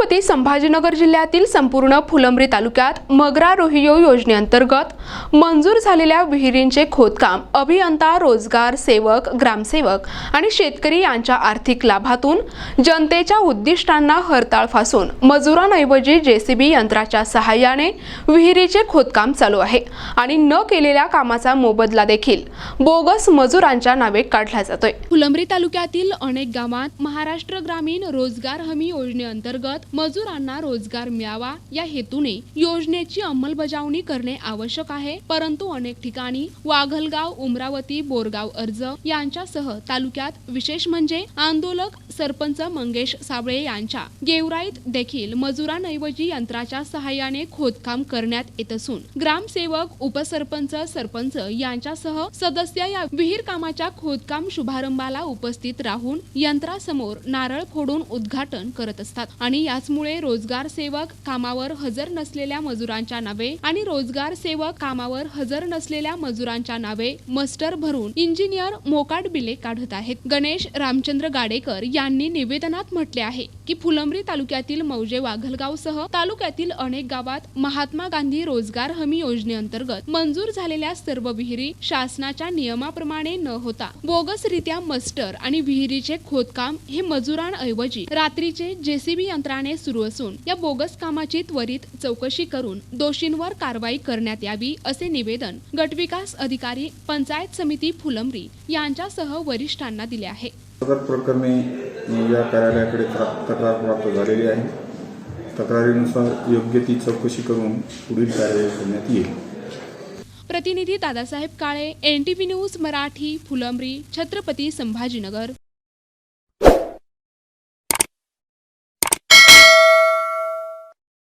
छत्रपती संभाजीनगर जिल्ह्यातील संपूर्ण फुलंब्री तालुक्यात मगरा रोहियो योजनेअंतर्गत मंजूर झालेल्या विहिरींचे खोदकाम अभियंता, रोजगार सेवक, ग्रामसेवक आणि शेतकरी यांच्या आर्थिक लाभातून जनतेच्या उद्दिष्टांना हरताळ फासून मजुरांऐवजी जेसीबी यंत्राच्या सहाय्याने विहिरीचे खोदकाम चालू आहे आणि न केलेल्या कामाचा मोबदला देखील बोगस मजुरांच्या नावे काढला जातोय। फुलंब्री तालुक्यातील अनेक गावात महाराष्ट्र ग्रामीण रोजगार हमी योजनेअंतर्गत मजुरांना रोजगार मिळावा या हेतूने योजनेची अंमलबजावणी करणे आवश्यक आहे, परंतु अनेक ठिकाणी वाघलगाव, उमरावती, बोरगाव अर्ज यांच्यासह तालुक्यात विशेष म्हणजे आंदोलक सरपंच मंगेश साबळे यांच्या गेवराईत देखील मजुरांऐवजी यंत्राच्या सहाय्याने खोदकाम करण्यात येत असून ग्रामसेवक, उपसरपंच, सरपंच यांच्यासह सदस्य या विहीर कामाच्या खोदकाम शुभारंभाला उपस्थित राहून यंत्रासमोर नारळ फोडून उद्घाटन करत असतात आणि याचमुळे रोजगार सेवक कामावर हजर नसलेल्या मजुरांच्या नावे आणि रोजगार सेवक कामावर हजर नसलेल्या मजुरांच्या नावे मस्टर भरून इंजिनियर मोकाट बिले काढत आहेत। गणेश रामचंद्र गाडेकर यांनी निवेदनात म्हटले आहे की फुलंब्री तालुक्यातील मौजे, वाघलगाव सह तालुक्यातील अनेक गावात महात्मा गांधी रोजगार हमी योजनेअंतर्गत मंजूर झालेल्या सर्व विहिरी शासनाच्या नियमाप्रमाणे न होता बोगसरित्या मस्टर आणि विहिरीचे खोदकाम हे मजुरांऐवजी रात्रीचे जेसीबी यंत्राने सुरू असून या बोगस कामाची त्वरित चौकशी करून दोषींवर कारवाई करण्यात यावी असे निवेदन गटविकास अधिकारी पंचायत समिती फुलंब्री यांच्यासह वरिष्ठांना दिले आहे। सदर प्रकरणी या कार्यालयाकडे तक्रार प्राप्त झालेली आहे। तक्रारीनुसार योग्य ती चौकशी करून पुढील कार्यवाही करण्यात येईल। प्रतिनिधी दादासाहेब काळे, NTV न्यूज मराठी, फुलंब्री, छत्रपती संभाजीनगर।